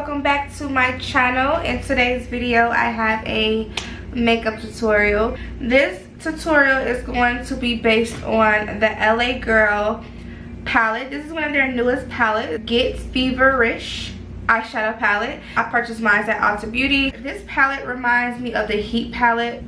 welcome back to my channel. In today's video I have a makeup tutorial. This tutorial is going to be based on the LA Girl palette. This is one of their newest palettes, Get Feverish eyeshadow palette. I purchased mine at Ulta Beauty. This palette reminds me of the Heat palette.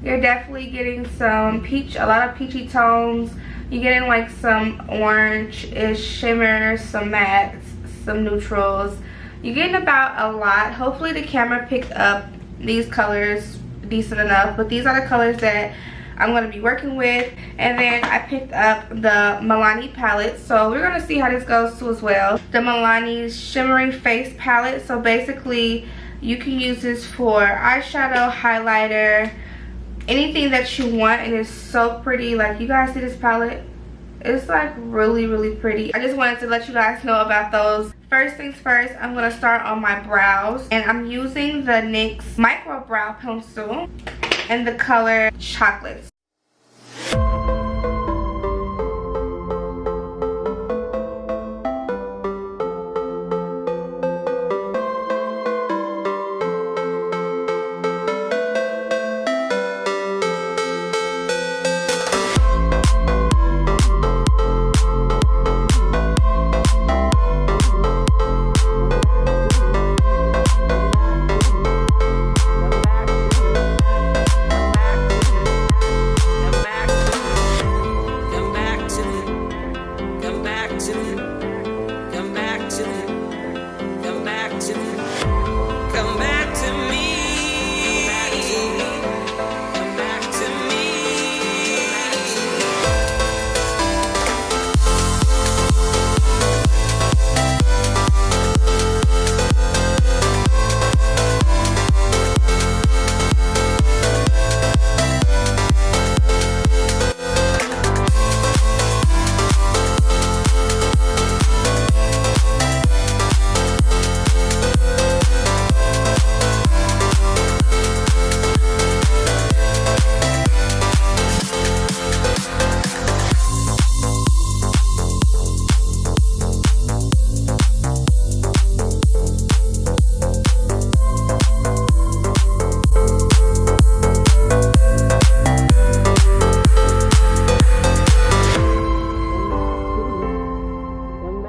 You're definitely getting some peach, a lot of peachy tones. You're getting like some orange-ish shimmers, some mattes, some neutrals. You're getting about a lot. Hopefully the camera picked up these colors decent enough, but these are the colors that I'm going to be working with. And then I picked up the Milani palette, so we're going to see how this goes too as well. The Milani Shimmering Face palette. So basically you can use this for eyeshadow, highlighter, anything that you want, and it's so pretty. Like, you guys see this palette? It's like really pretty. I just wanted to let you guys know about those. First things first, I'm going to start on my brows, and I'm using the NYX micro brow pencil in the color Chocolate.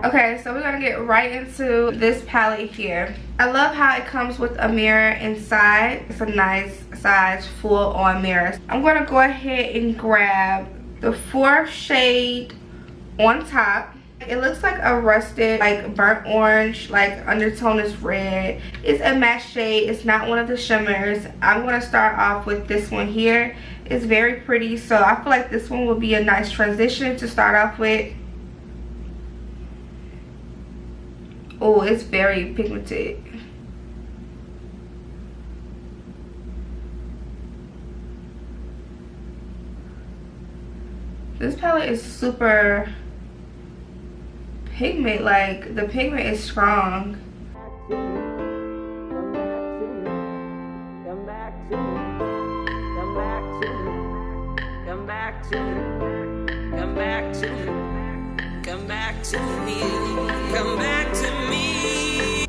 Okay, so we're gonna get right into this palette here. I love how it comes with a mirror inside. It's a nice size full-on mirror. I'm gonna go ahead and grab the 4th shade on top. It looks like a rusted, like burnt orange, like undertone is red. It's a matte shade. It's not one of the shimmers. I'm gonna start off with this one here. It's very pretty, so I feel like this one will be a nice transition to start off with. Oh, it's very pigmented. This palette is super pigment, like the pigment is strong.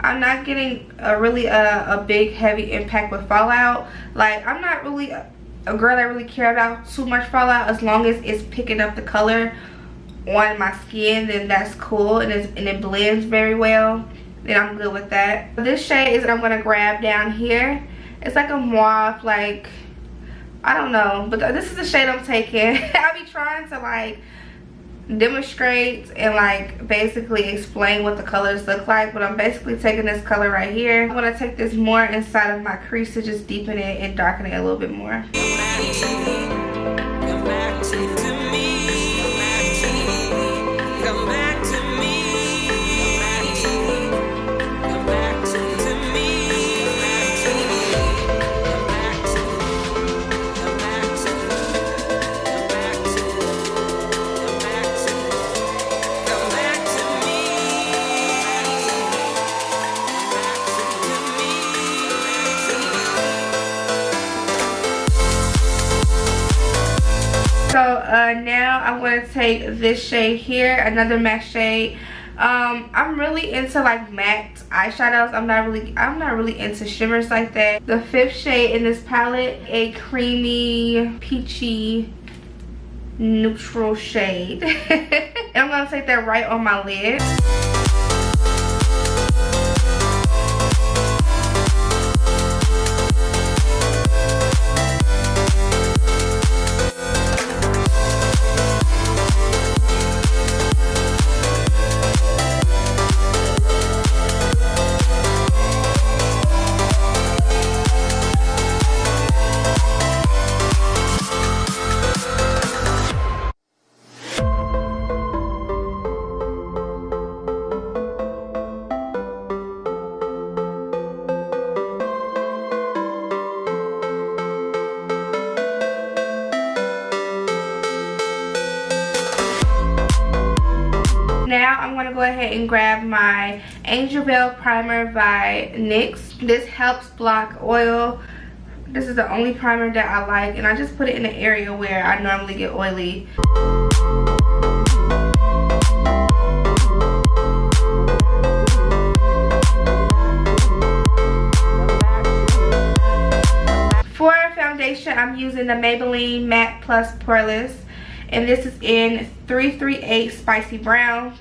I'm not getting a big heavy impact with fallout. Like, I'm not really a girl that really care about too much fallout. As long as it's picking up the color on my skin, then that's cool, and it blends very well, then I'm good with that. This shade is what I'm gonna grab down here. It's like a mauve, like, I don't know, but this is the shade I'm taking. I'll be trying to like demonstrate and like basically explain what the colors look like, but I'm basically taking this color right here. I'm gonna take this more inside of my crease to just deepen it and darken it a little bit more. So now I'm going to take this shade here, another matte shade. I'm really into like matte eyeshadows. I'm not really into shimmers like that. The 5th shade in this palette, a creamy peachy neutral shade. And I'm gonna take that right on my lid. Now I'm going to go ahead and grab my Angel Bell primer by NYX. This helps block oil. This is the only primer that I like, and I just put it in the area where I normally get oily. For foundation, I'm using the Maybelline Matte Plus Poreless. And this is in 338 Spicy Brown.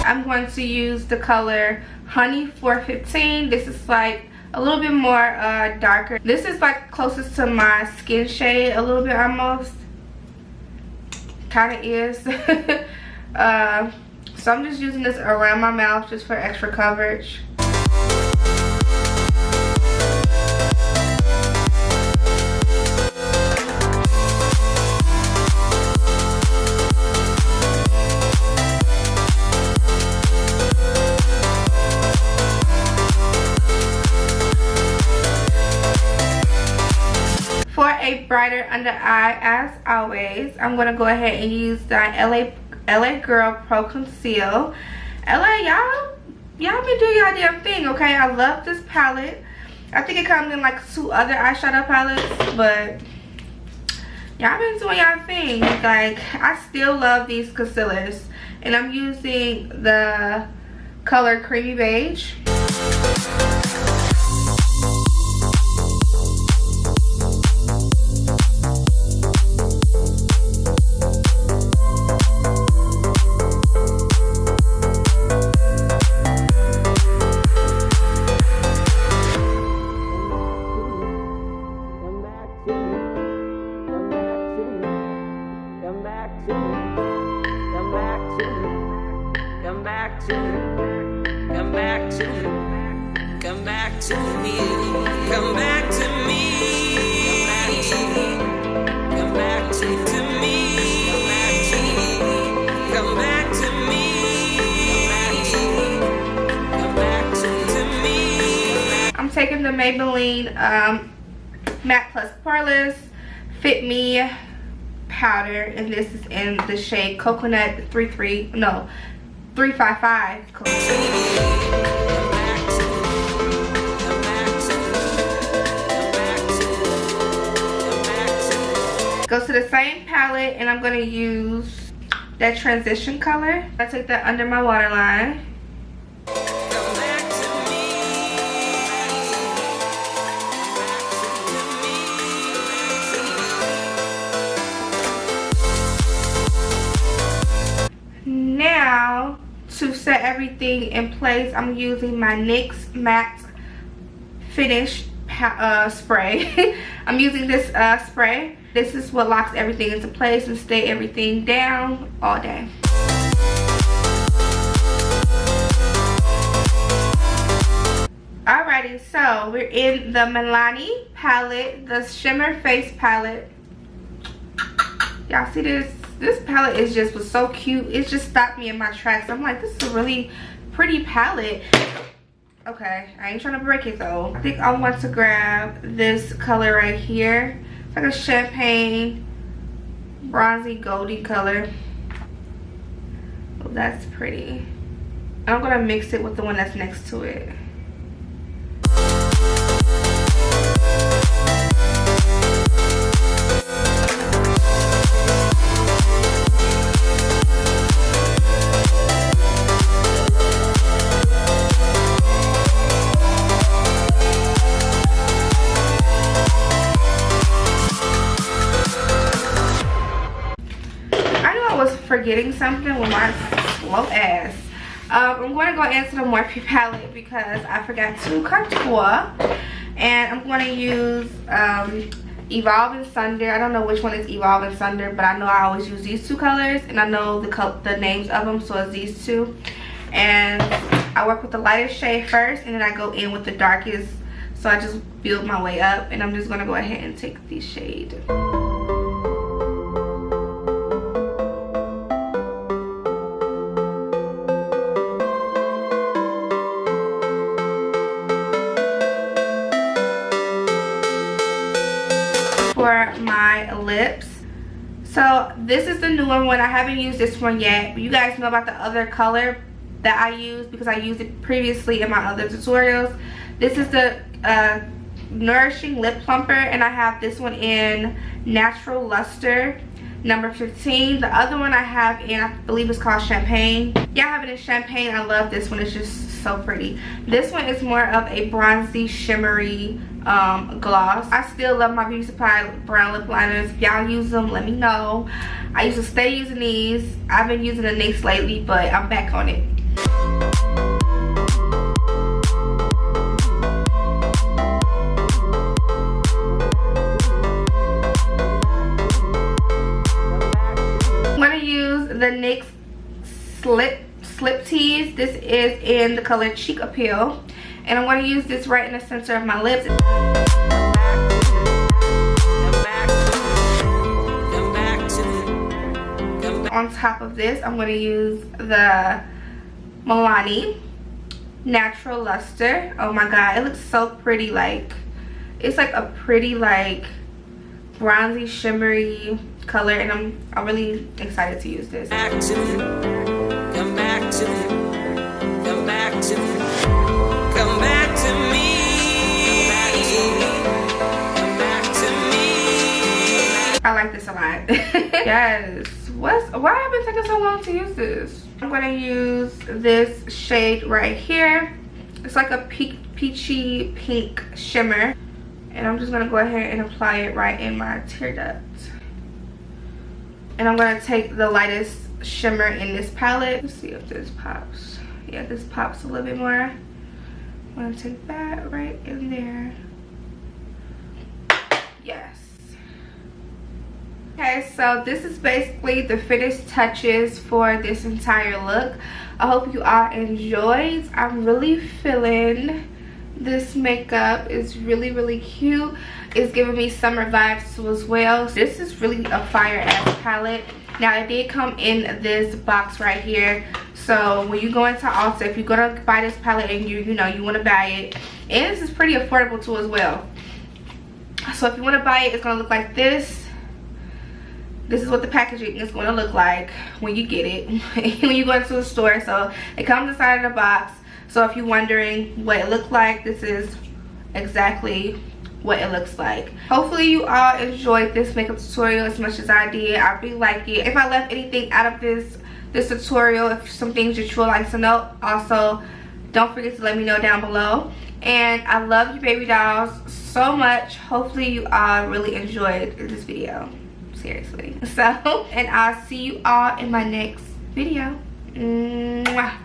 I'm going to use the color Honey 415. This is like a little bit more darker. This is like closest to my skin shade a little bit almost. Kind of is. So I'm just using this around my mouth just for extra coverage. A brighter under eye, as always, I'm gonna go ahead and use the LA Girl Pro Conceal. LA, y'all been doing y'all damn thing, okay? I love this palette. I think it comes in like 2 other eyeshadow palettes, but y'all been doing y'all thing. Like, I still love these concealers, and I'm using the color Creamy Beige. I'm taking the Maybelline Matte Plus Poreless Fit Me powder, and this is in the shade Coconut 355. Go to the same palette, and I'm going to use that transition color. I take that under my waterline. Now, to set everything in place, I'm using my NYX Matte Finish spray. I'm using this spray. This is what locks everything into place and stay everything down all day. Alrighty, so we're in the Milani palette, the Shimmer Face palette. Y'all see this? This palette was so cute. It just stopped me in my tracks. I'm like, this is a really pretty palette. Okay, I ain't trying to break it though. I think I want to grab this color right here. It's like a champagne bronzy goldy color. Oh, that's pretty. I'm gonna mix it with the one that's next to it. Forgetting something with my slow ass. I'm going to go into the Morphe palette because I forgot to contour, and I'm going to use Evolve and Sunder. I don't know which one is Evolve and Sunder, but I know I always use these two colors, and I know the names of them, so it's these two. And I work with the lightest shade first, and then I go in with the darkest, so I just build my way up. And I'm just going to go ahead and take this shade. For my lips, so this is the newer one. I haven't used this one yet, but you guys know about the other color that I use because I used it previously in my other tutorials. This is the Nourishing Lip Plumper, and I have this one in Natural Luster number 15. The other one I have in, I believe it's called Champagne. Yeah, I have it in Champagne. I love this one. It's just so pretty. This one is more of a bronzy shimmery gloss. I still love my Beauty Supply brown lip liners. If y'all use them, let me know. I used to stay using these. I've been using the NYX lately, but I'm back on it. I'm gonna use the NYX Slip Tease. This is in the color Cheek Appeal, and I'm going to use this right in the center of my lips. On top of this, I'm going to use the Milani Natural Luster. Oh my god, it looks so pretty. Like, it's like a pretty like bronzy shimmery color, and I'm really excited to use this. Come back to me, come back to me, come back to me, come back to me. I like this a lot. Yes. Why have I been taking so long to use this? I'm going to use this shade right here. It's like a peachy pink shimmer, and I'm just going to go ahead and apply it right in my tear duct. And I'm going to take the lightest shimmer in this palette. Let's see if this pops. Yeah, this pops a little bit more. I'm going to take that right in there. Yes. Okay, so this is basically the finished touches for this entire look. I hope you all enjoyed. I'm really feeling this makeup. Is really cute. It's giving me summer vibes too as well. This is really a fire ass palette. Now, it did come in this box right here, so when you go into Ulta, if you're gonna buy this palette and you know you want to buy it, and this is pretty affordable too as well. So if you want to buy it, it's gonna look like this. This is what the packaging is going to look like when you get it, when you go into the store. So it comes inside of the box. So if you're wondering what it looked like, this is exactly what it looks like. Hopefully you all enjoyed this makeup tutorial as much as I did. I really like it. If I left anything out of this tutorial, if some things that you would like to know, also don't forget to let me know down below. And I love you baby dolls so much. Hopefully you all really enjoyed this video. Seriously. So, and I'll see you all in my next video. Mwah.